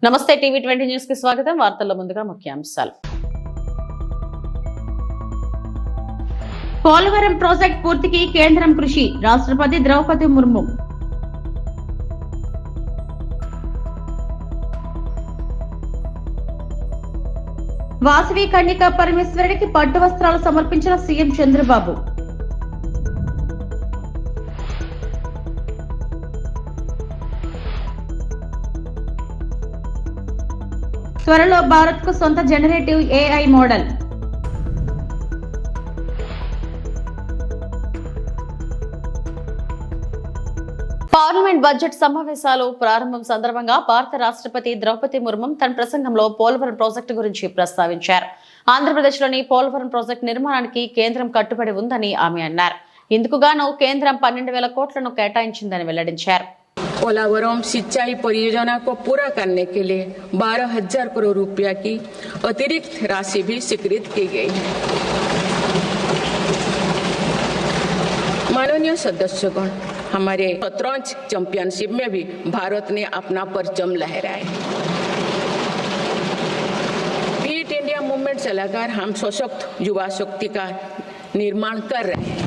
నమస్తే TV 20 news కి స్వాగతం. వార్తల్లో ముందుగా ముఖ్యాంశాలు. పోలవరం ప్రాజెక్ట్ పూర్తికి కేంద్రం కృషి, రాష్ట్రపతి ద్రౌపది ముర్ము. వాసవి కన్యకా పరమేశ్వరుడికి పట్టు వస్త్రాలు సమర్పించిన సీఎం చంద్రబాబు. త్వరలో భారత్ కు సొంత generative AI model. Parliament budget సమావేశాలు ప్రారంభం సందర్భంగా భారత రాష్ట్రపతి ద్రౌపది ముర్ము తన ప్రసంగంలో పోలవరం ప్రాజెక్టు గురించి ప్రస్తావించారు. ఆంధ్రప్రదేశ్లోని పోలవరం ప్రాజెక్టు నిర్మాణానికి కేంద్రం కట్టుబడి ఉందని ఆమె అన్నారు. ఇందుకుగాను కేంద్రం 12,000 కోట్లను కేటాయించిందని వెల్లడించారు. पोलावरम सिंचाई परियोजना को पूरा करने के लिए 12,000 करोड़ रुपया की अतिरिक्त राशि भी स्वीकृत की गई है। माननीय सदस्यगण, हमारे शतरंज चैंपियनशिप में भी भारत ने अपना परचम लहराया। फिट इंडिया मूवमेंट से लगाकर हम सशक्त युवा शक्ति का निर्माण कर रहे हैं।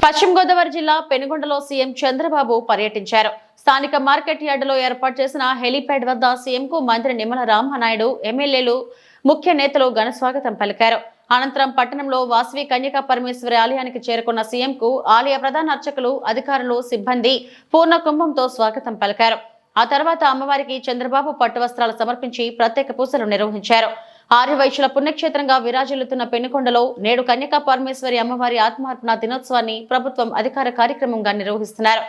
పశ్చిమ గోదావరి జిల్లా పెనుగొండలో సీఎం చంద్రబాబు పర్యటించారు. స్థానిక మార్కెట్ యార్డులో ఏర్పాటు చేసిన హెలీప్యాడ్ వద్ద సీఎంకు మంత్రి నిమ్మల రామనాయుడు, ఎమ్మెల్యేలు, ముఖ్య నేతలు ఘన స్వాగతం పలికారు. అనంతరం పట్టణంలో వాసవి కన్యకా పరమేశ్వరి ఆలయానికి చేరుకున్న సీఎంకు ఆలయ ప్రధాన అర్చకులు, అధికారులు, సిబ్బంది పూర్ణ కుంభంతో స్వాగతం పలికారు. ఆ తర్వాత అమ్మవారికి చంద్రబాబు పట్టు వస్త్రాలు సమర్పించి ప్రత్యేక పూజలు నిర్వహించారు. ఆర్యవైశ్యుల పుణ్యక్షేత్రంగా విరాజిల్లుతున్న పెనుకొండలో నేడు కన్యకా పరమేశ్వరి అమ్మవారి ఆత్మార్పణ దినోత్సవాన్ని ప్రభుత్వం అధికార కార్యక్రమంగా నిర్వహిస్తున్నారు.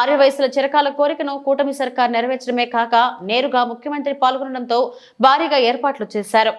ఆర్యవైశ్యుల చిరకాల కోరికను కూటమి సర్కార్ నెరవేర్చడమే కాక నేరుగా ముఖ్యమంత్రి పాల్గొనడంతో భారీగా ఏర్పాట్లు చేశారు.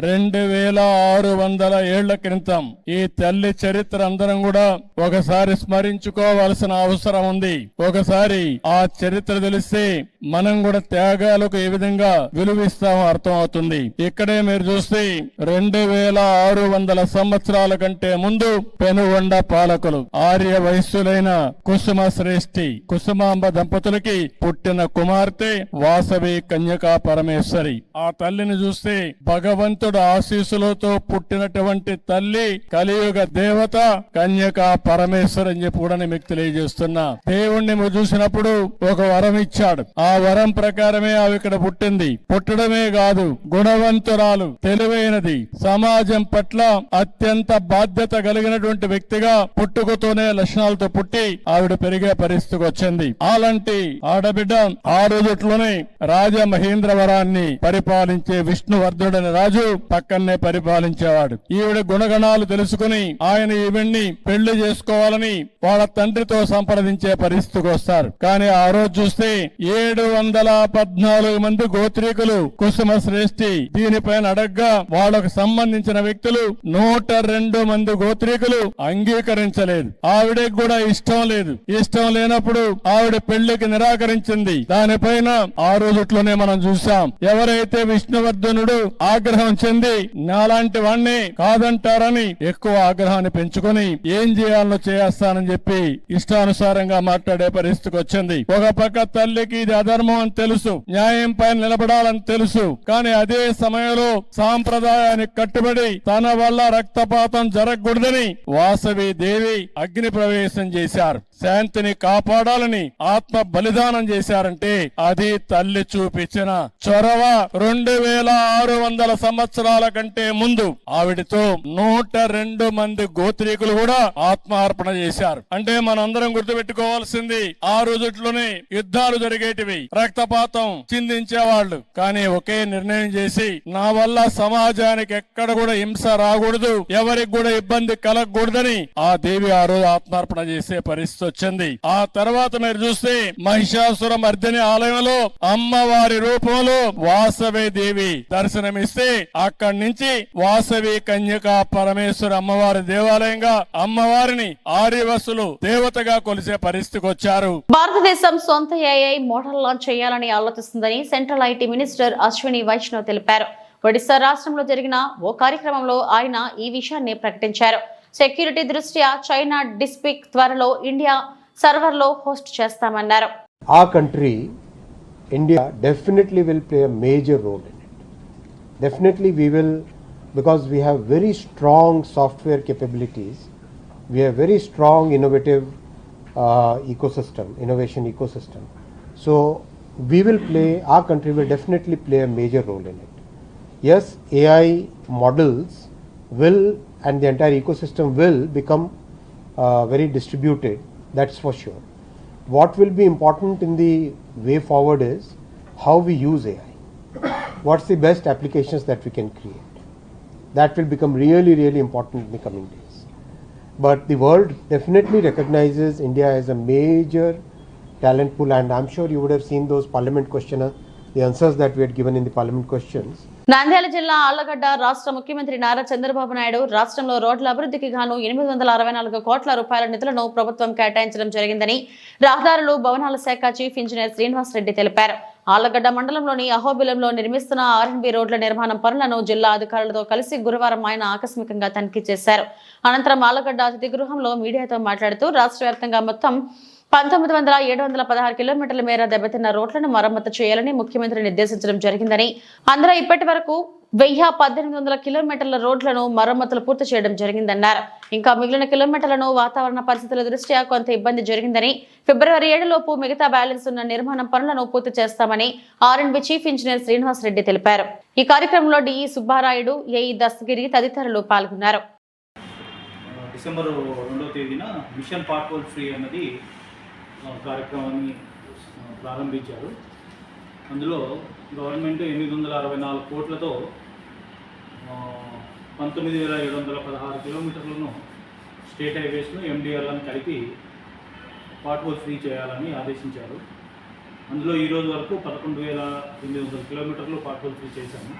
రెండు 2600 ఏళ్ల క్రితం ఈ తల్లి చరిత్ర అందరం కూడా ఒకసారి స్మరించుకోవాల్సిన అవసరం ఉంది. ఒకసారి ఆ చరిత్ర తెలిస్తే మనం కూడా త్యాగాలకు ఏ విధంగా విలువిస్తామో అర్థం అవుతుంది. ఇక్కడే మీరు చూస్తే 2600 సంవత్సరాల కంటే ముందు పెనుగొండ పాలకులు ఆర్య వైశ్యులైన కుసుమ శ్రేష్ఠి కుసుమాంబ దంపతులకి పుట్టిన కుమార్తె వాసవి కన్యకా పరమేశ్వరి. ఆ తల్లిని చూస్తే భగవంతుడు ఆశీస్సులతో పుట్టినటువంటి తల్లి, కలియుగ దేవత కన్యకా పరమేశ్వరి అని చెప్పి కూడా మీకు తెలియజేస్తున్నా. దేవుణ్ణి చూసినప్పుడు ఒక వరం ఇచ్చాడు. ఆ వరం ప్రకారమే ఆమె ఇక్కడ పుట్టింది. పుట్టడమే కాదు, గుణవంతురాలు, తెలివైనది, సమాజం పట్ల అత్యంత బాధ్యత కలిగినటువంటి వ్యక్తిగా పుట్టుకతోనే లక్షణాలతో పుట్టి ఆవిడ పెరిగే పరిస్థితికి వచ్చింది. అలాంటి ఆడబిడ్డ ఆ రోజుట్లోనే రాజమహేంద్రవరాన్ని పరిపాలించే విష్ణువర్ధుడని రాజు పక్కనే పరిపాలించేవాడు. ఈవిడ గుణగణాలు తెలుసుకుని ఆయన ఈవిడ్ని పెళ్లి చేసుకోవాలని వాళ్ళ తండ్రితో సంప్రదించే పరిస్థితికి వస్తారు. కానీ ఆ రోజు చూస్తే 714 మంది గోత్రీకులు కుసుమ శ్రేష్ఠి దీనిపైన అడగ్గా వాళ్ళకు సంబంధించిన వ్యక్తులు 102 మంది గోత్రీకులు అంగీకరించలేదు. ఆవిడకి కూడా ఇష్టం లేదు. ఇష్టం లేనప్పుడు ఆవిడ పెళ్లికి నిరాకరించింది. దానిపైన ఆ రోజుట్లోనే మనం చూసాం. ఎవరైతే విష్ణువర్ధనుడు ఆగ్రహం చెంది నాలాంటి వాణ్ణి కాదంటారని ఎక్కువ ఆగ్రహాన్ని పెంచుకొని ఏం చేయాలో చేస్తానని చెప్పి ఇష్టానుసారంగా మాట్లాడే పరిస్థితికి వచ్చింది. ఒక పక్క తల్లికి ఇది ధర్మం అని తెలుసు, న్యాయం పైన నిలబడాలని తెలుసు. కానీ అదే సమయంలో సాంప్రదాయానికి కట్టుబడి తన వల్ల రక్తపాతం జరగకూడదని వాసవి దేవి అగ్ని ప్రవేశం చేశారు. శాంతిని కాపాడాలని ఆత్మ బలిదానం చేశారంటే అది తల్లి చూపించిన చొరవ. 2600 సంవత్సరాల కంటే ముందు ఆవిడతో 102 మంది గోత్రీకులు కూడా ఆత్మార్పణ చేశారు. అంటే మనందరం గుర్తుపెట్టుకోవాల్సింది, ఆ రోజుల్లోనే యుద్ధాలు జరిగేటివి, రక్తపాతం చిందించేవాళ్లు. కానీ ఒకే నిర్ణయం చేసి, నా వల్ల సమాజానికి ఎక్కడ కూడా హింస రాకూడదు, ఎవరికి కూడా ఇబ్బంది కలగకూడదని ఆ దేవి ఆ రోజు ఆత్మార్పణ చేసే పరిస్థితి వచ్చింది. ఆ తర్వాత మీరు చూస్తే మహిషాసుర మర్దిని ఆలయంలో అమ్మవారి రూపంలో వాసవి దేవి దర్శనమిస్తే అక్కడి నుంచి వాసవి కన్యకా పరమేశ్వర అమ్మవారి దేవాలయంగా అమ్మవారిని ఆర్యవసులు దేవతగా కొలిసే పరిస్థితికి వచ్చారు. భారతదేశం సొంత ఏఐ మోడల్ లాంచ్ చేయాలని ఆలోచిస్తుందని central IT minister Ashwini Vaishnaw తెలిపారు. ఒడిశా రాష్ట్రంలో జరిగిన ఓ కార్యక్రమంలో ఆయన ఈ విషయాన్ని ప్రకటించారు. సెక్యూరిటీ దృష్ట్యా చైనా డిస్పిక్ త్వరలో ఇండియా సర్వర్లో హోస్ట్ చేస్తామన్నారు. Our country, India, definitely will play a major role in it. Definitely we will, because we have very strong software capabilities, we have very strong innovative innovation ecosystem. So we will play, our country will definitely play a major role in it. Yes, AI models will and the entire ecosystem will become very distributed, that's for sure. What will be important in the way forward is how we use AI. What's the best applications that we can create? That will become really, really important in the coming days. But the world definitely recognizes India as a major talent pool, and I'm sure you would have seen those parliament questionnaire, the answers that we had given in the parliament questions. Nandyal జిల్లా ఆళ్లగడ్డ రాష్ట్ర ముఖ్యమంత్రి నారా చంద్రబాబు నాయుడు రాష్ట్రంలో రోడ్ల అభివృద్ధికి గాను 864 కోట్ల రూపాయల నిధులను ప్రభుత్వం కేటాయించడం జరిగిందని రహదారులు భవనాల శాఖ చీఫ్ ఇంజనీర్ శ్రీనివాస్ రెడ్డి తెలిపారు. ఆళ్లగడ్డ మండలంలోని అహోబిలంలో నిర్మిస్తున్న R&B రోడ్ల నిర్మాణం పనులను జిల్లా అధికారులతో కలిసి గురువారం ఆయన ఆకస్మికంగా తనిఖీ చేశారు. అనంతరం ఆళ్లగడ్డ అతిథి గృహంలో మీడియాతో మాట్లాడుతూ రాష్ట్ర వ్యాప్తంగా మొత్తం 19,716 కిలోమీటర్ల మేర దెబ్బతిన్న రోడ్లను మరమ్మతు చేయాలని ముఖ్యమంత్రి నిర్దేశించడం జరిగిందని, అందులో ఇప్పటి వరకు 1,1800 కిలోమీటర్ల రోడ్లను మరమ్మతులు పూర్తి చేయడం జరిగిందన్నారు. ఇంకా మిగిలిన కిలోమీటర్లను వాతావరణ పరిస్థితుల దృష్ట్యా కొంత ఇబ్బంది జరిగిందని, ఫిబ్రవరి 7 లోపు మిగతా బ్యాలెన్స్ ఉన్న నిర్మాణం పనులను పూర్తి చేస్తామని R&B chief engineer Srinivas Reddy తెలిపారు. ఈ కార్యక్రమంలో డిఈ సుబ్బారాయుడు, ఏఈ దస్తగిరి తదితరులు పాల్గొన్నారు. డిసెంబర్ 2వ తేదీన మిషన్ పార్ట్వోల్ ఫ్రీ అన్నది కార్యక్రమాన్ని ప్రారంభించారు. అందులో గవర్నమెంట్ 864 కోట్లతో 19,716 కిలోమీటర్లను స్టేట్ హైవేస్ను MDRలను కలిపి పార్ట్వోల్ ఫ్రీ చేయాలని ఆదేశించారు. అందులో ఈరోజు వరకు 11,800 కిలోమీటర్లు పార్ట్వోల్ ఫ్రీ చేశాము.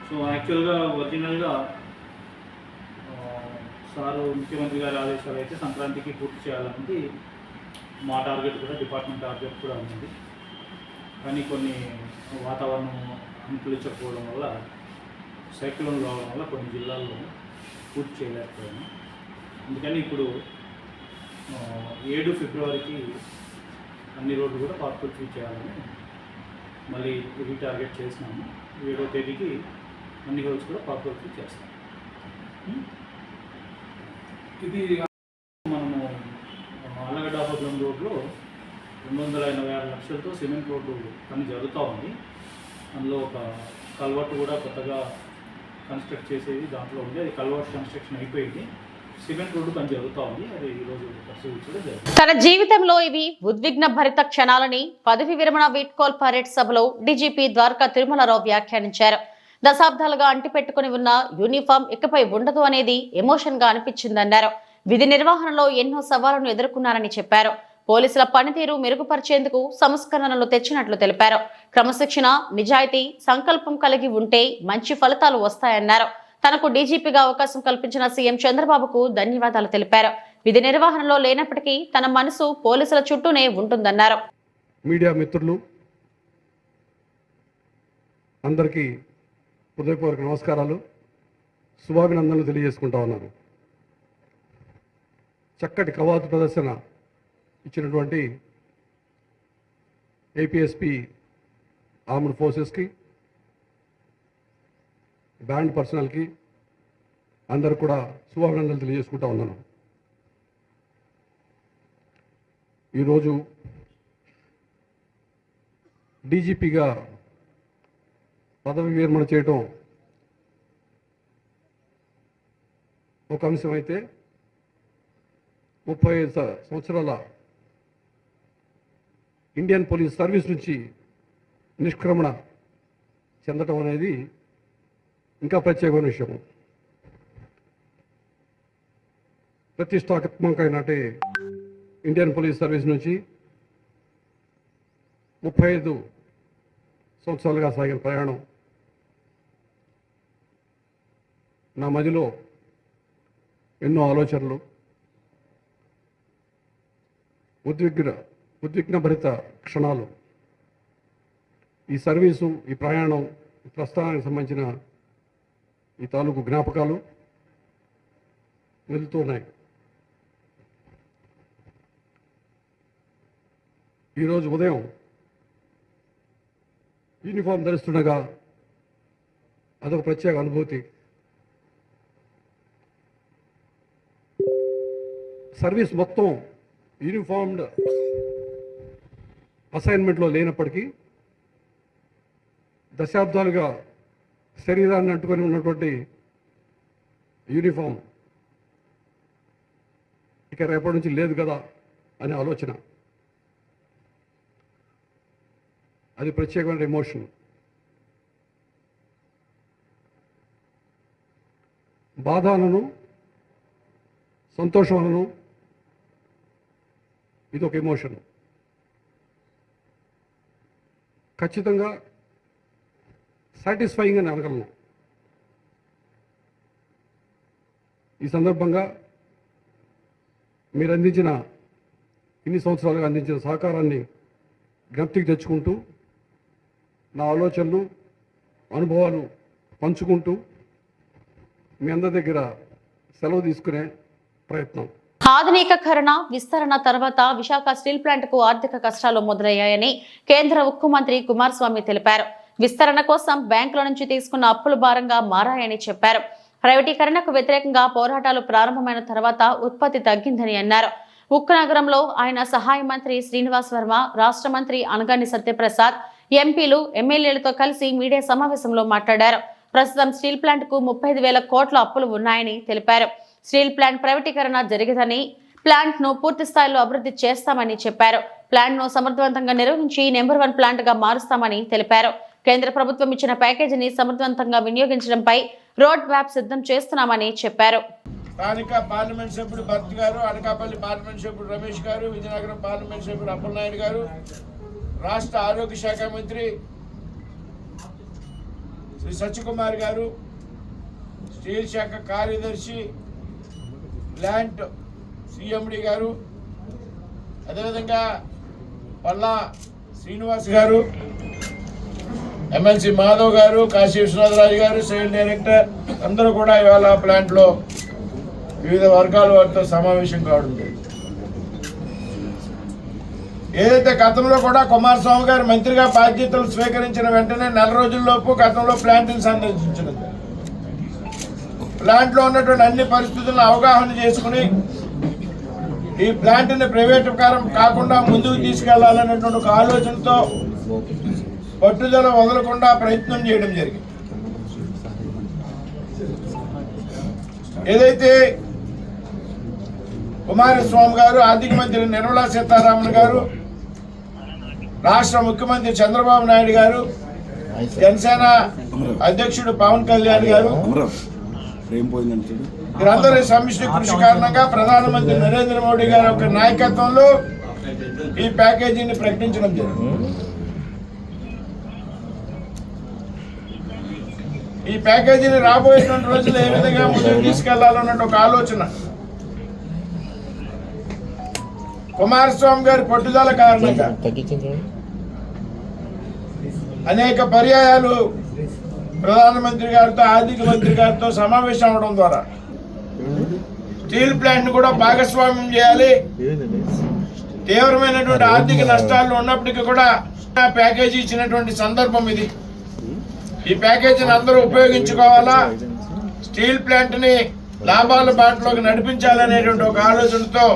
సో యాక్చువల్గా ఒరిజినల్గా సారు ముఖ్యమంత్రి గారి ఆదేశాలు అయితే సంక్రాంతికి పూర్తి చేయాలన్నది మా టార్గెట్ కూడా, డిపార్ట్మెంట్ టార్గెట్ కూడా ఉంది. కానీ కొన్ని వాతావరణం అనుకూలించకపోవడం వల్ల, సైక్లోన్ రావడం వల్ల కొన్ని జిల్లాల్లో పూర్తి చేయలేకపోయాము. అందుకని ఇప్పుడు 7 ఫిబ్రవరికి అన్ని రోడ్లు కూడా పార్ట్వోల్ ఫ్రీ చేయాలని మళ్ళీ రీటార్గెట్ చేసినాము. 7వ తేదీకి అన్ని రోడ్స్ కూడా పార్ట్వోల్ ఫ్రీ చేస్తాం. ఇది మనము ఆళ్లగడ్డ అహోబిలం రోడ్లో 286 లక్షలతో సిమెంట్ రోడ్డు పని జరుగుతూ ఉంది. అందులో ఒక కల్వర్ట్ కూడా కొత్తగా కన్స్ట్రక్ట్ చేసేది దాంట్లో ఉంది. అది కల్వర్ట్ కన్స్ట్రక్షన్ అయిపోయింది. సిమెంట్ రోడ్డు పని జరుగుతూ ఉంది. అది ఈరోజు పరిశీలించడం జరిగింది. తన జీవితంలో ఇవి ఉద్విగ్న భరిత క్షణాలని పదవి విరమణ వీడ్కోల్ పరేడ్ సభలో డీజీపీ ద్వారకా తిరుమలరావు వ్యాఖ్యానించారు. దశాబ్దాలుగా అంటిపెట్టుకుని ఉన్న యూనిఫామ్ ఇకపై ఉండదు అనేది ఎమోషన్ గా అనిపించిందన్నారు. విధి నిర్వహణలో ఎన్నో సవాళ్లను ఎదుర్కొన్నారని చెప్పారు. పోలీసుల పనితీరు మెరుగుపరిచేందుకు సంస్కరణలు తెచ్చినట్లు తెలిపారు. క్రమశిక్షణ, నిజాయితీ, సంకల్పం కలిగి ఉంటే మంచి ఫలితాలు వస్తాయన్నారు. తనకు డీజీపీగా అవకాశం కల్పించిన సీఎం చంద్రబాబుకు ధన్యవాదాలు తెలిపారు. విధి నిర్వహణలో లేనప్పటికీ తన మనసు పోలీసుల చుట్టూనే ఉంటుందన్నారు. మీడియా మిత్రులు అందరికీ హృదయపూర్వక నమస్కారాలు, శుభాభినందనలు తెలియజేసుకుంటా ఉన్నాను. చక్కటి కవాతు ప్రదర్శన ఇచ్చినటువంటి ఏపీఎస్పి ఆర్మ్డ్ ఫోర్సెస్కి, బ్యాండ్ పర్సనల్కి అందరూ కూడా శుభాభినందనలు తెలియజేసుకుంటా ఉన్నాను. ఈరోజు డీజీపీగా పదవి విరమణ చేయటం ఒక అంశం అయితే 35 సంవత్సరాల ఇండియన్ పోలీస్ సర్వీస్ నుంచి నిష్క్రమణ చెందటం అనేది ఇంకా ప్రత్యేకమైన విషయం. ప్రతిష్టాత్మకమైనటువంటి ఇండియన్ పోలీస్ సర్వీస్ నుంచి 35 సంవత్సరాలుగా సాగిన ప్రయాణం నా మదిలో ఎన్నో ఆలోచనలు, ఉద్విగ్నభరిత క్షణాలు, ఈ సర్వీసు, ఈ ప్రయాణం, ఈ ప్రస్థానానికి సంబంధించిన ఈ తాలూకు జ్ఞాపకాలు వెళ్తున్నాయి. ఈరోజు ఉదయం యూనిఫామ్ ధరిస్తుండగా అదొక ప్రత్యేక అనుభూతి. సర్వీస్ మొత్తం యూనిఫామ్డ్ అసైన్మెంట్లో లేనప్పటికీ దశాబ్దాలుగా శరీరాన్ని అంటుకొని ఉన్నటువంటి యూనిఫామ్ ఇక రేపటి నుంచి లేదు కదా అనే ఆలోచన, అది ప్రత్యేకమైన ఎమోషన్. బాధలను, సంతోషాలను, ఇది ఒక ఎమోషన్. ఖచ్చితంగా సాటిస్ఫైయింగ్ అని అనగలను. ఈ సందర్భంగా మీరు అందించిన, ఇన్ని సంవత్సరాలుగా అందించిన సహకారాన్ని జ్ఞప్తికి తెచ్చుకుంటూ, నా ఆలోచనలు, అనుభవాలు పంచుకుంటూ మీ అందరి దగ్గర సెలవు తీసుకునే ప్రయత్నం. ఆధునికీకరణ, విస్తరణ తర్వాత విశాఖ స్టీల్ ప్లాంట్ కు ఆర్థిక కష్టాలు మొదలయ్యాయని కేంద్ర ఉక్కు మంత్రి కుమారస్వామి తెలిపారు. విస్తరణ కోసం బ్యాంకుల నుంచి తీసుకున్న అప్పులు భారంగా మారాయని చెప్పారు. ప్రైవేటీకరణకు వ్యతిరేకంగా పోరాటాలు ప్రారంభమైన తర్వాత ఉత్పత్తి తగ్గిందని అన్నారు. ఉక్కు నగరంలో ఆయన సహాయ మంత్రి శ్రీనివాస్ వర్మ, రాష్ట్ర మంత్రి అనగాని సత్యప్రసాద్, ఎంపీలు, ఎమ్మెల్యేలతో కలిసి మీడియా సమావేశంలో మాట్లాడారు. ప్రస్తుతం స్టీల్ ప్లాంట్ కు 35,000 కోట్ల అప్పులు ఉన్నాయని తెలిపారు. స్టీల్ ప్లాంట్ ప్రైవేటీకరణ జరిగదని, ప్లాంట్ ను పూర్తి స్థాయిలో అభివృద్ధి చేస్తామని చెప్పారు. ప్లాంట్ ను సమర్థవంతంగా నిర్వహించి నెంబర్ 1 ప్లాంట్ గా మారుస్తామని తెలిపారు. కేంద్ర ప్రభుత్వం ఇచ్చిన ప్యాకేజీని సమర్థవంతంగా వినియోగించడంపై రోడ్ మ్యాప్ సిద్ధం చేస్తున్నామని చెప్పారు. స్థానిక పార్లమెంట్ సభ్యుడు భరత్ గారు, అనకాపల్లి పార్లమెంట్ సభ్యుడు రమేష్ గారు, విజయనగరం పార్లమెంట్ సభ్యుడు అప్పలనాయుడు గారు, రాష్ట్ర ఆరోగ్య శాఖ మంత్రి శ్రీ సత్యకుమార్ గారు, స్టీల్ శాఖ కార్యదర్శి ప్లాంట్ సిఎండి గారు, అదేవిధంగా పల్లా శ్రీనివాస్ గారు, ఎమ్మెల్సీ మాధవ్ గారు, కాశీ విశ్వనాథరాజు గారు, సేల్ డైరెక్టర్ అందరూ కూడా ఇవాళ ప్లాంట్లో వివిధ వర్గాల వారితో సమావేశం కావడం జరిగింది. ఏదైతే గతంలో కూడా కుమారస్వామి గారు మంత్రిగా బాధ్యతలు స్వీకరించిన వెంటనే 4 రోజుల్లోపు గతంలో ప్లాంట్ని సందర్శించినది. ప్లాంట్లో ఉన్నటువంటి అన్ని పరిస్థితులను అవగాహన చేసుకుని ఈ ప్లాంట్ని ప్రైవేటీకరణ కాకుండా ముందుకు తీసుకెళ్లాలనేటువంటి ఒక ఆలోచనతో పట్టుదల వదలకుండా ప్రయత్నం చేయడం జరిగింది. ఏదైతే కుమారస్వామి గారు, ఆర్థిక మంత్రి నిర్మలా సీతారామన్ గారు, రాష్ట్ర ముఖ్యమంత్రి చంద్రబాబు నాయుడు గారు, జనసేన అధ్యక్షుడు పవన్ కళ్యాణ్ గారు, వీరందరి సమిష్టి కృషి కారణంగా ప్రధానమంత్రి నరేంద్ర మోడీ గారి యొక్క నాయకత్వంలో ఈ ప్యాకేజీని ప్రకటించడం జరిగింది. ఈ ప్యాకేజీని రాబోయేటువంటి రోజులు ఏ విధంగా ముందుకు తీసుకెళ్లాలన్న ఒక ఆలోచన కుమారస్వామి గారి పట్టుదల కారణంగా అనేక పర్యాయాలు ప్రధానమంత్రి గారితో, ఆర్థిక మంత్రి గారితో సమావేశం అవడం ద్వారా స్టీల్ ప్లాంట్ ను కూడా భాగస్వామ్యం చేయాలి, తీవ్రమైనటువంటి ఆర్థిక నష్టాలు ఉన్నప్పటికీ కూడా ప్యాకేజీ ఇచ్చినటువంటి సందర్భం ఇది. ఈ ప్యాకేజీని అందరూ ఉపయోగించుకోవాలా, స్టీల్ ప్లాంట్ ని లాభాల బాటలోకి నడిపించాలనేటువంటి ఒక ఆలోచనతో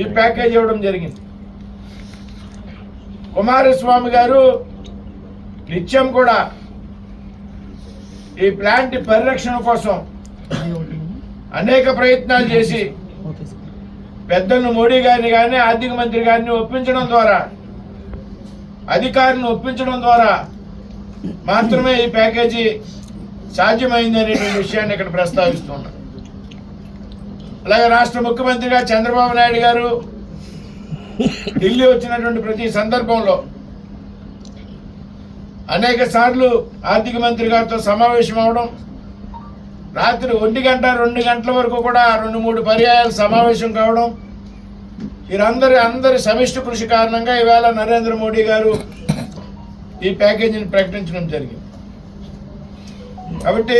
ఈ ప్యాకేజ్ ఇవ్వడం జరిగింది. కుమారస్వామి గారు నిత్యం కూడా ఈ ప్లాంట్ పరిరక్షణ కోసం అనేక ప్రయత్నాలు చేసి పెద్దలను మోడీ గారిని కానీ ఆర్థిక మంత్రి గారిని ఒప్పించడం ద్వారా, అధికారిని ఒప్పించడం ద్వారా మాత్రమే ఈ ప్యాకేజీ సాధ్యమైంది అనేటువంటి విషయాన్ని ఇక్కడ ప్రస్తావిస్తున్నాం. అలాగే రాష్ట్ర ముఖ్యమంత్రిగా చంద్రబాబు నాయుడు గారు ఢిల్లీ వచ్చినటువంటి ప్రతి సందర్భంలో అనేక సార్లు ఆర్థిక మంత్రి గారితో సమావేశం అవడం, రాత్రి 1 గంట 2 గంటల వరకు కూడా 2-3 పర్యాయాలు సమావేశం కావడం, వీరందరి సమిష్టి కృషి కారణంగా ఈవేళ నరేంద్ర మోడీ గారు ఈ ప్యాకేజీని ప్రకటించడం జరిగింది. కాబట్టి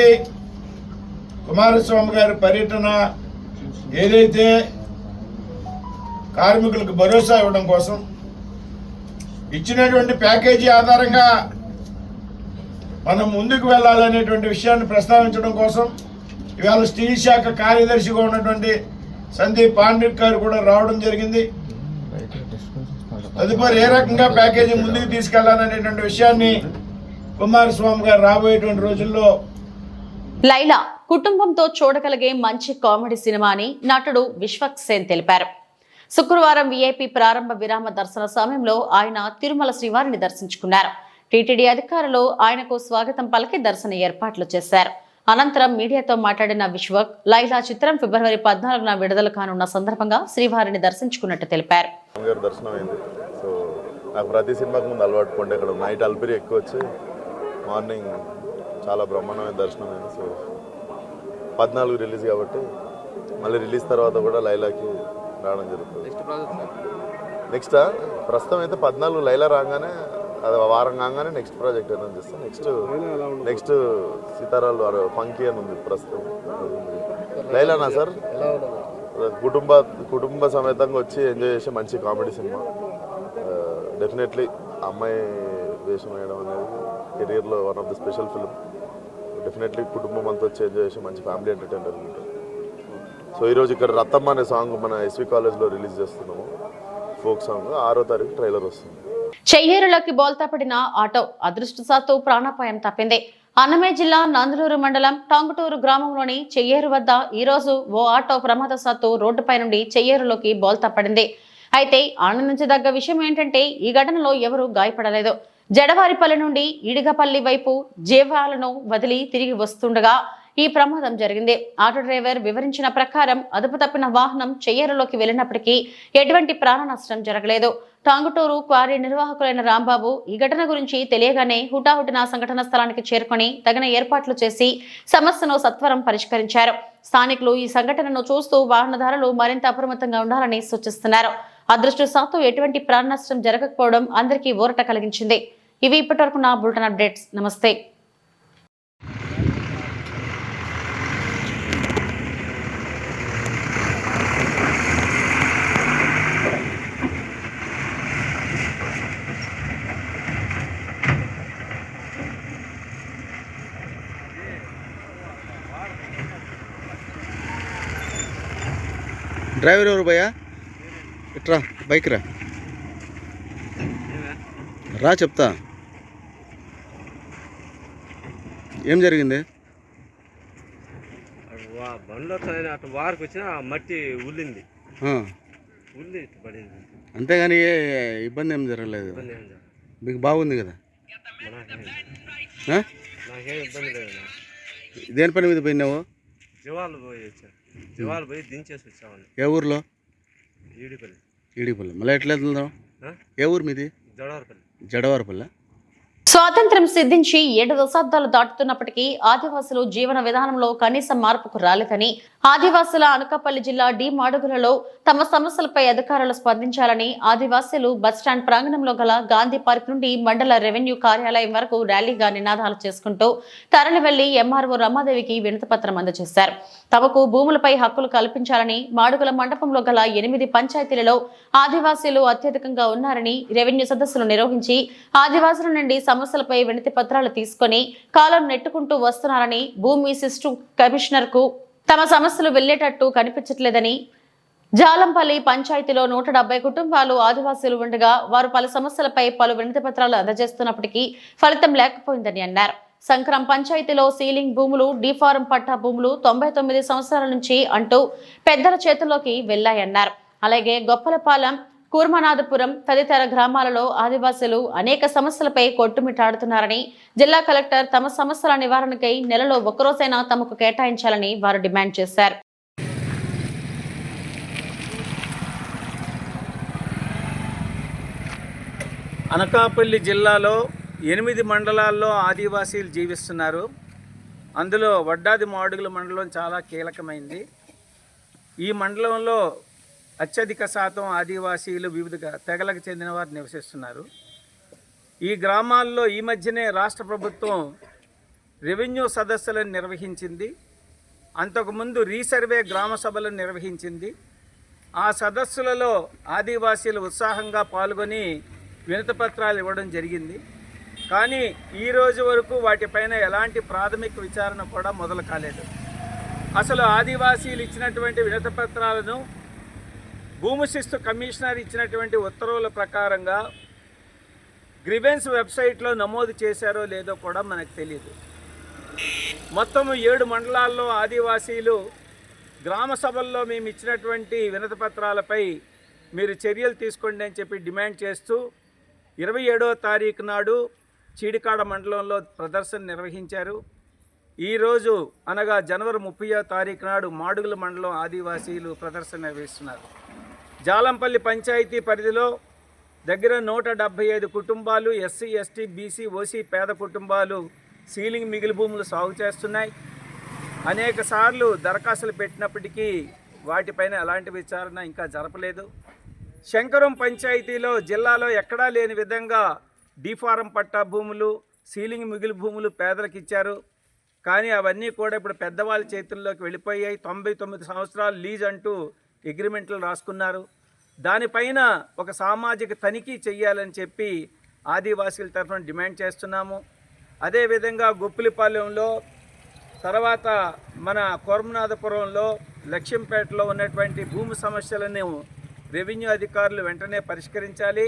కుమారస్వామి గారి పర్యటన ఏదైతే కార్మికులకు భరోసా ఇవ్వడం కోసం ఇచ్చినటువంటి ప్యాకేజీ ఆధారంగా మనం ముందుకు వెళ్ళాలనేటువంటి విషయాన్ని ప్రస్తావించడం కోసం ఇవాళ స్టీల్ శాఖ కార్యదర్శిగా ఉన్నటువంటి సందీప్ పాండిట్ గారు కూడా రావడం జరిగింది. తదుపరి ఏ రకంగా ప్యాకేజీ ముందుకు తీసుకెళ్లాలనేటువంటి విషయాన్ని కుమారస్వామి గారు రాబోయేటువంటి రోజుల్లో లైలా కుటుంబంతో చూడగలిగే మంచి కామెడీ సినిమా అని నటుడు విశ్వక్ సేన్ తెలిపారు. శుక్రవారం వీఐపీ ప్రారంభ విరామ దర్శన సమయంలో ఆయన తిరుమల శ్రీవారిని దర్శించుకున్నారు. టీటీడీ అధికారులు ఆయనకు స్వాగతం పలికి దర్శన ఏర్పాట్లు చేశారు. అనంతరం మీడియాతో మాట్లాడిన విశ్వక్, లైలా చిత్రం ఫిబ్రవరి 14న విడుదల కానున్న సందర్భంగా శ్రీవారిని దర్శించుకున్నట్టు తెలిపారు. సో నాకు ప్రతి సినిమాకి ముందు అలవాటు పండే ఇక్కడ నైట్ అల్పిరి ఎక్కువ వచ్చి మార్నింగ్ చాలా బ్రహ్మాండమైన దర్శనం అయింది. సో 14 రిలీజ్ కాబట్టి మళ్ళీ రిలీజ్ తర్వాత కూడా లైలాకి రావడం జరుగుతుంది. నెక్స్ట్ ప్రస్తుతం అయితే 14 లైలా రాగానే అది వారం కాగానే నెక్స్ట్ ప్రాజెక్ట్ ఏదైనా చేస్తాం. నెక్స్ట్ సీతారాలు ఫంకీ అని ఉంది ప్రస్తుతం. లైలానా సార్ కుటుంబ సమేతంగా వచ్చి ఎంజాయ్ చేసే మంచి కామెడీ సినిమా. డెఫినెట్లీ అమ్మాయి వేషం వేయడం అనేది కెరీర్లో one of the special film. Definitely కుటుంబం అంతా వచ్చి ఎంజాయ్ చేసే మంచి ఫ్యామిలీ ఎంటర్టైనర్ ఉంటుంది. సో ఈరోజు ఇక్కడ రత్తమ్మ అనే సాంగ్ మన ఎస్వి కాలేజ్లో రిలీజ్ చేస్తున్నాము. ఫోక్ సాంగ్ 6వ తారీఖు ట్రైలర్ వస్తుంది. చెయ్యేరులోకి బోల్తా పడిన ఆటో అదృష్టవశాత్తు ప్రాణాపాయం తప్పింది. అన్నమయ్య జిల్లా నందలూరు మండలం టాంగుటూరు గ్రామంలోని చెయ్యేరు వద్ద ఈరోజు ఓ ఆటో ప్రమాదవశాత్తు రోడ్డుపై నుండి చెయ్యేరులోకి బోల్తా పడింది. అయితే ఆనందించదగ్గ విషయం ఏంటంటే ఈ ఘటనలో ఎవరూ గాయపడలేదు. జడవారిపల్లి నుండి ఇడిగపల్లి వైపు జీవాలను వదిలి తిరిగి వస్తుండగా ఈ ప్రమాదం జరిగింది. ఆటో డ్రైవర్ వివరించిన ప్రకారం అదుపు తప్పిన వాహనం చెయ్యేరులోకి వెళ్లినప్పటికీ ఎటువంటి ప్రాణ నష్టం జరగలేదు. టాంగుటూరు క్వారీ నిర్వాహకులైన రాంబాబు ఈ ఘటన గురించి తెలియగానే హుటాహుటిన సంఘటన స్థలానికి చేరుకొని తగిన ఏర్పాట్లు చేసి సమస్యను సత్వరం పరిష్కరించారు. స్థానికులు ఈ సంఘటనను చూస్తూ వాహనదారులు మరింత అప్రమత్తంగా ఉండాలని సూచిస్తున్నారు. అదృష్టవశాత్తు ఎటువంటి ప్రాణ నష్టం జరగకపోవడం అందరికీ ఊరట కలిగించింది. ఇవి ఇప్పటివరకు నా బులెటిన్ అప్డేట్స్. నమస్తే. డ్రైవర్ ఎవరు భయ్యా? ఇట్రా బైక్ రా చెప్తా. ఏం జరిగింది? బండ్లో అటు వారికి వచ్చిన మట్టి ఉల్లింది పడింది. అంతేగాని ఏ ఇబ్బంది ఏం జరగలేదు. మీకు బాగుంది కదా? నాకేం ఇబ్బంది లేదు. దేని పని మీద పోయినావు? జీవాలు పోయి వచ్చాను. జీవాలు పోయి దించేసి వచ్చామని. ఏ ఊర్లో? ఈడిపల్లి. ఈడిపల్లి. మళ్ళీ ఎట్లా వెళ్తున్నావు? ఏ ఊరు మీది? జడవారపల్లి. జడవారపల్లి. స్వాతంత్ర్యం సిద్ధించి 7 దశాబ్దాలు దాటుతున్నప్పటికీ ఆదివాసులు జీవన విధానంలో కనీస మార్పుకు రాలేదని, ఆదివాసుల అనకాపల్లి జిల్లా డి మాడుగులలో తమ సమస్యలపై అధికారులు స్పందించాలని ఆదివాసీలు బస్టాండ్ ప్రాంగణంలో గల గాంధీ పార్క్ నుండి మండల రెవెన్యూ కార్యాలయం వరకు ర్యాలీగా నినాదాలు చేసుకుంటూ తరలి వెళ్లి ఎంఆర్ఓ రమాదేవికి వినతిపత్రం అందజేశారు. తమకు భూములపై హక్కులు కల్పించాలని, మాడుగుల మండపంలో గల 8 పంచాయతీలలో ఆదివాసీలు అత్యధికంగా ఉన్నారని రెవెన్యూ సదస్సులు నిర్వహించి ఆదివాసుల నుండి సమస్యలపై వినతి పత్రాలు తీసుకుని కాలం నెట్టుకుంటూ వస్తున్నారని, భూమి సిస్టు కమిషనర్ కు తమ సమస్యలు వెళ్లేటట్టు కనిపించట్లేదని, జాలంపల్లి పంచాయతీలో 170 కుటుంబాలు ఆదివాసీలు ఉండగా వారు పలు సమస్యలపై పలు వినతి పత్రాలు అందజేస్తున్నప్పటికీ ఫలితం లేకపోయిందని అన్నారు. సంక్రం పంచాయతీలో సీలింగ్ భూములు, డీఫారం పట్టా భూములు 99 సంవత్సరాల నుంచి అంటూ పెద్దల చేతుల్లోకి వెళ్లాయన్నారు. అలాగే గొప్పలపాలెం, కూర్మనాథపురం తదితర గ్రామాలలో ఆదివాసీలు అనేక సమస్యలపై కొట్టుమిట్టాడుతున్నారని, జిల్లా కలెక్టర్ తమ సమస్యల నివారణకై నెలలో 1 రోజైనా తమకు కేటాయించాలని వారు డిమాండ్ చేశారు. అనకాపల్లి జిల్లాలో 8 మండలాల్లో ఆదివాసీలు జీవిస్తున్నారు. అందులో వడ్డాది మాడుగుల మండలం చాలా కీలకమైంది. ఈ మండలంలో అత్యధిక శాతం ఆదివాసీలు వివిధ తెగలకు చెందిన వారు నివసిస్తున్నారు. ఈ గ్రామాల్లో ఈ మధ్యనే రాష్ట్ర ప్రభుత్వం రెవెన్యూ సదస్సులను నిర్వహించింది. అంతకుముందు రీసర్వే గ్రామ సభలను నిర్వహించింది. ఆ సదస్సులలో ఆదివాసీలు ఉత్సాహంగా పాల్గొని వినతిపత్రాలు ఇవ్వడం జరిగింది. కానీ ఈ రోజు వరకు వాటిపైన ఎలాంటి ప్రాథమిక విచారణ కూడా మొదలు కాలేదు. అసలు ఆదివాసీలు ఇచ్చినటువంటి వినతిపత్రాలను భూమి శిస్తు కమిషనర్ ఇచ్చినటువంటి ఉత్తర్వుల ప్రకారంగా గ్రీవెన్స్ వెబ్సైట్లో నమోదు చేశారో లేదో కూడా మనకు తెలియదు. మొత్తం 7 మండలాల్లో ఆదివాసీలు గ్రామ సభల్లో మేము ఇచ్చినటువంటి వినతిపత్రాలపై మీరు చర్యలు తీసుకోండి అని చెప్పి డిమాండ్ చేస్తూ 27వ తారీఖు నాడు చీడికాడ మండలంలో ప్రదర్శన నిర్వహించారు. ఈరోజు అనగా జనవరి 30వ తారీఖు నాడు మాడుగుల మండలం ఆదివాసీలు ప్రదర్శన నిర్వహిస్తున్నారు. జాలంపల్లి పంచాయతీ పరిధిలో దగ్గర 175 కుటుంబాలు ఎస్సీ, ఎస్టీ, బీసీ, ఓసీ పేద కుటుంబాలు సీలింగ్ మిగిలి భూములు సాగు చేస్తున్నాయి. అనేక సార్లు దరఖాస్తులు పెట్టినప్పటికీ వాటిపైన ఎలాంటి విచారణ ఇంకా జరపలేదు. శంకరం పంచాయతీలో జిల్లాలో ఎక్కడా లేని విధంగా డీఫారం పట్టా భూములు, సీలింగ్ మిగిలి భూములు పేదలకు ఇచ్చారు. కానీ అవన్నీ కూడా ఇప్పుడు పెద్దవాళ్ళ చేతుల్లోకి వెళ్ళిపోయాయి. 99 సంవత్సరాలు లీజ్ అంటూ అగ్రిమెంట్లు రాసుకున్నారు. దానిపైన ఒక సామాజిక తనిఖీ చేయాలని చెప్పి ఆదివాసీల తరఫున డిమాండ్ చేస్తున్నాము. అదేవిధంగా గొప్పిలిపాలెంలో, తర్వాత మన కూర్మనాథపురంలో, లక్ష్యంపేటలో ఉన్నటువంటి భూమి సమస్యలను రెవెన్యూ అధికారులు వెంటనే పరిష్కరించాలి.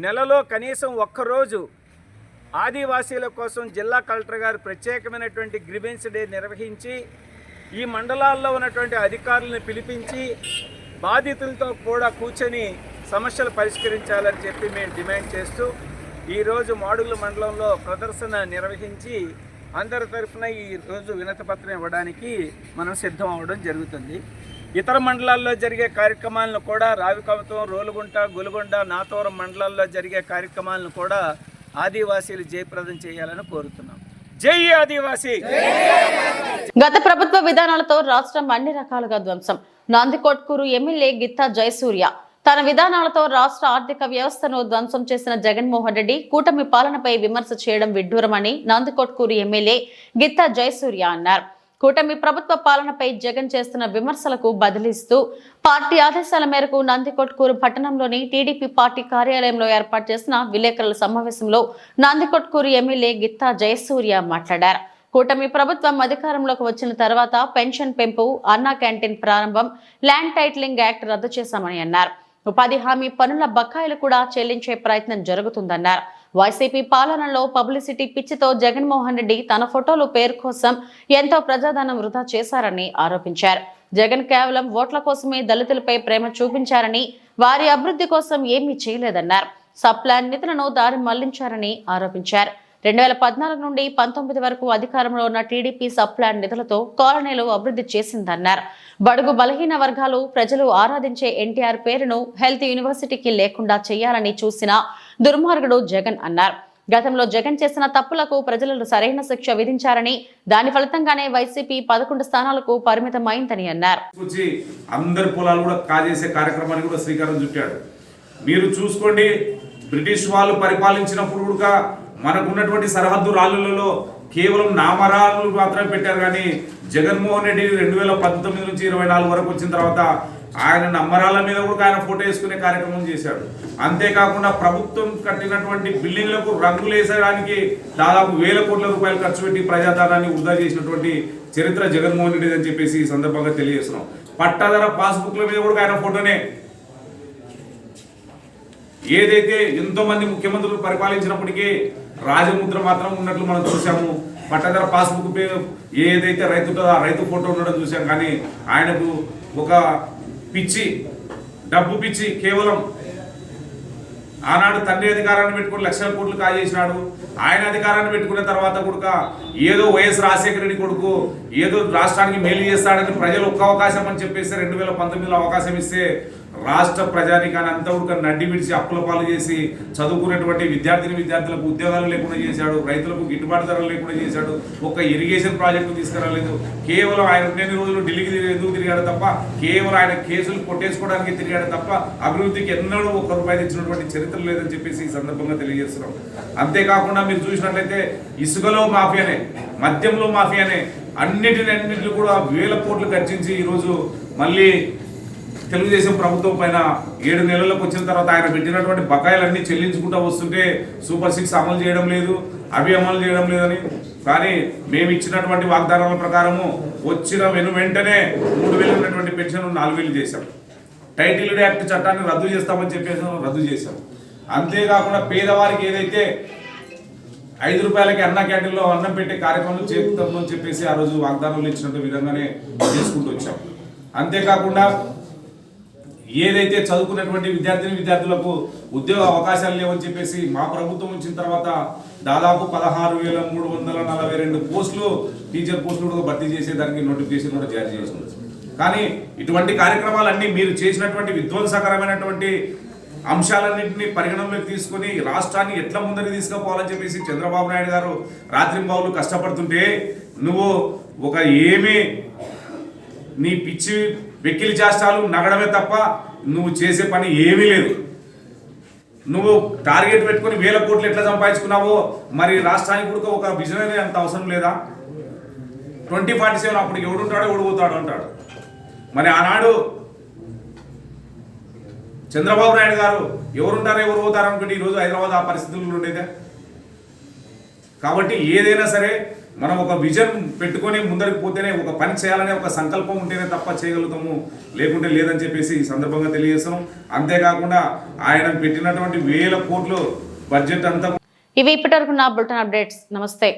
నెలలో కనీసం 1 రోజు ఆదివాసీల కోసం జిల్లా కలెక్టర్ గారు ప్రత్యేకమైనటువంటి గ్రీవెన్స్ డే నిర్వహించి ఈ మండలాల్లో ఉన్నటువంటి అధికారులను పిలిపించి బాధితులతో కూడా కూర్చొని సమస్యలు పరిష్కరించాలని చెప్పి మేము డిమాండ్ చేస్తూ ఈరోజు మాడుగుల మండలంలో ప్రదర్శన నిర్వహించి అందరి తరఫున ఈరోజు వినతిపత్రం ఇవ్వడానికి మనం సిద్ధం అవ్వడం జరుగుతుంది. ఇతర మండలాల్లో జరిగే కార్యక్రమాలను కూడా రావికమతం, రోలుగుంట, గొలుగొండ, నాతవరం మండలాల్లో జరిగే కార్యక్రమాలను కూడా ఆదివాసీలు జయప్రదం చేయాలని కోరుతున్నాం. జై ఆదివాసీ. గత ప్రభుత్వ విధానాలతో రాష్ట్రం అన్ని రకాలుగా ధ్వంసం. నందికొట్కూరు ఎమ్మెల్యే గిత్తా జయసూర్య తన విధానాలతో రాష్ట్ర ఆర్థిక వ్యవస్థను ధ్వంసం చేసిన జగన్మోహన్ రెడ్డి కూటమి పాలనపై విమర్శ చేయడం విడ్డూరమని నందికొట్కూరు ఎమ్మెల్యే గిత్తా జయసూర్య అన్నారు. కూటమి ప్రభుత్వ పాలనపై జగన్ చేస్తున్న విమర్శలకు బదిలిస్తూ పార్టీ ఆదేశాల మేరకు నందికొట్కూరు పట్టణంలోని టీడీపీ పార్టీ కార్యాలయంలో ఏర్పాటు చేసిన విలేకరుల సమావేశంలో నందికొట్కూరు ఎమ్మెల్యే గిత్తా జయసూర్య మాట్లాడారు. కూటమి ప్రభుత్వం అధికారంలోకి వచ్చిన తర్వాత పెన్షన్ పెంపు, అన్నా క్యాంటీన్ ప్రారంభం, ల్యాండ్ టైటిలింగ్ యాక్ట్ రద్దు చేశామని అన్నారు. ఉపాధి హామీ పనుల బకాయిలు కూడా చెల్లించే ప్రయత్నం జరుగుతుందన్నారు. వైసీపీ పాలనలో పబ్లిసిటీ పిచ్చితో జగన్మోహన్ రెడ్డి తన ఫోటోలు పేరు కోసం ఎంతో ప్రజాధనం వృధా చేశారని ఆరోపించారు. జగన్ కేవలం ఓట్ల కోసమే దళితులపై ప్రేమ చూపించారని, వారి అభివృద్ధి కోసం ఏమీ చేయలేదన్నారు. సప్లాన్ నిధులను దారి మళ్లించారని ఆరోపించారు. 2014 నుండి 19 వరకు అధికారంలో ఉన్న టీడీపీ సప్లాన్ నిధులతో కాలనీలు అభివృద్ధి చేసిందన్నారు. బడుగు బలహీన వర్గాలు ప్రజలు ఆరాధించే ఎన్టీఆర్ పేరును హెల్త్ యూనివర్సిటీకి లేకుండా చేయాలని చూసిన దుర్మార్గుడు జగన్ అన్నారు. గతంలో జగన్ చేసిన తప్పులకు ప్రజలు సరైన శిక్ష విధించారని దాని ఫలితంగానే వైసీపీ 11 స్థానాలకు పరిమితం అయిందని అన్నారు. అందరి పొలాలు కూడా కాజేసే కార్యక్రమాన్ని కూడా శ్రీకారం చుట్టాడు. మీరు చూసుకోండి, బ్రిటిష్ వాళ్ళు పరిపాలించినప్పుడు కూడా మనకున్నటువంటి సరిహద్దు రాళ్ళులలో కేవలం నామరాలు మాత్రమే పెట్టారు. కానీ జగన్మోహన్ రెడ్డి 2019 నుంచి 24 వరకు వచ్చిన తర్వాత ఆయన నమ్మరాల మీద కూడా ఆయన ఫోటో వేసుకునే కార్యక్రమం చేశాడు. అంతేకాకుండా ప్రభుత్వం కట్టినటువంటి బిల్డింగ్లకు రంగులు వేసడానికి దాదాపు 1000 కోట్ల రూపాయలు ఖర్చు పెట్టి ప్రజాధనాన్ని వృధా చేసినటువంటి చరిత్ర జగన్మోహన్ రెడ్డి అని చెప్పేసి ఈ సందర్భంగా తెలియజేస్తున్నాం. పట్టాదార పాస్బుక్ల మీద కూడా ఆయన ఫోటోనే. ఏదైతే ఎంతో మంది ముఖ్యమంత్రులు పరిపాలించినప్పటికీ రాజముద్ర మాత్రం ఉన్నట్లు మనం చూసాము. పట్టాదార పాస్బుక్ ఏదైతే రైతు ఫోటో ఉండడం చూసాం. కానీ ఆయనకు ఒక పిచ్చి, డబ్బు పిచ్చి. కేవలం ఆనాడు తండ్రి అధికారాన్ని పెట్టుకుని లక్షల కోట్లు కాజేసినాడు. ఆయన అధికారాన్ని పెట్టుకున్న తర్వాత కూడా ఏదో వైఎస్ రాజశేఖర రెడ్డి కొడుకు ఏదో రాష్ట్రానికి మేలు చేస్తాడని ప్రజలు ఒక్క అవకాశం అని చెప్పేసి 2019లో అవకాశం ఇస్తే రాష్ట్ర ప్రజానికాన్ని అంతా కూడా నడ్డి విడిచి అప్పుల పాలు చేసి చదువుకునేటువంటి విద్యార్థులకు ఉద్యోగాలు లేకుండా చేశాడు. రైతులకు గిట్టుబాటు ధరలు లేకుండా చేశాడు. ఒక్క ఇరిగేషన్ ప్రాజెక్టు తీసుకురాలేదు. కేవలం ఆయన 2 రోజులు ఢిల్లీకి ఎందుకు తిరిగాడు తప్ప, కేవలం ఆయన కేసులు కొట్టేసుకోవడానికి తిరిగాడు తప్ప అభివృద్ధికి ఎన్నడూ ₹1 ఇచ్చినటువంటి చరిత్ర లేదని చెప్పేసి ఈ సందర్భంగా తెలియజేస్తున్నాం. అంతేకాకుండా మీరు చూసినట్లయితే ఇసుకలో మాఫియానే, మద్యంలో మాఫియానే, అన్నిటిని కూడా 1000 కోట్లు ఖర్చించి ఈరోజు మళ్ళీ తెలుగుదేశం ప్రభుత్వం పైన 7 నెలలకు వచ్చిన తర్వాత ఆయన పెట్టినటువంటి బకాయిలన్నీ చెల్లించుకుంటూ వస్తుంటే సూపర్ 6 అమలు చేయడం లేదు, అవి అమలు చేయడం లేదని. కానీ మేము ఇచ్చినటువంటి వాగ్దానాల ప్రకారము వచ్చిన వెంటనే 3000 ఉన్నటువంటి పెన్షన్ 4000 చేశాం. టైటిల్ యాక్ట్ చట్టాన్ని రద్దు చేస్తామని చెప్పేసి రద్దు చేశాం. అంతేకాకుండా పేదవారికి ఏదైతే ₹5 అన్న క్యాంటీన్లో అన్నం పెట్టే కార్యక్రమం చేస్తామని చెప్పేసి ఆ రోజు వాగ్దానాలు ఇచ్చినట్టు విధంగానే చేసుకుంటూ వచ్చాం. అంతేకాకుండా ఏదైతే చదువుకున్నటువంటి విద్యార్థులకు ఉద్యోగ అవకాశాలు లేవని చెప్పేసి మా ప్రభుత్వం వచ్చిన తర్వాత దాదాపు 16,342 పోస్టులు, టీచర్ పోస్టులు కూడా భర్తీ చేసేదానికి నోటిఫికేషన్ కూడా జారీ చేసింది. కానీ ఇటువంటి కార్యక్రమాలన్నీ మీరు చేసినటువంటి విధ్వంసకరమైనటువంటి అంశాలన్నింటినీ పరిగణనలోకి తీసుకొని రాష్ట్రాన్ని ఎట్లా ముందరికి తీసుకుపోవాలని చెప్పేసి చంద్రబాబు నాయుడు గారు రాత్రింబావులు కష్టపడుతుంటే నువ్వు ఒక ఏమీ నీ పిచ్చి వెక్కిలి చేష్టాలు నగడమే తప్ప నువ్వు చేసే పని ఏమీ లేదు. నువ్వు టార్గెట్ పెట్టుకుని 1000 కోట్లు ఎట్లా సంపాదించుకున్నావో మరి రాష్ట్రానికి కూడా ఒక విజనరీ అంత అవసరం లేదా? 2047 అప్పుడు ఎవడుంటాడో ఎవడుపోతాడు అంటాడు. మరి ఆనాడు చంద్రబాబు నాయుడు గారు ఎవరుంటారో ఎవరు పోతారు అనుకుంటే ఈరోజు హైదరాబాద్ ఆ పరిస్థితుల్లో ఉండేదే. కాబట్టి ఏదైనా సరే మనం ఒక విజన్ పెట్టుకొని ముందరికి పోతేనే, ఒక పని చేయాలనే ఒక సంకల్పం ఉంటేనే తప్ప చేయగలుగుతాము, లేకుంటే లేదని చెప్పేసి ఈ సందర్భంగా తెలియజేస్తున్నాం. అంతేకాకుండా ఆయన పెట్టినటువంటి 1000 కోట్లు బడ్జెట్ అంతా. ఇవి ఇప్పటివరకు నా బులెటిన్ అప్డేట్స్. నమస్తే.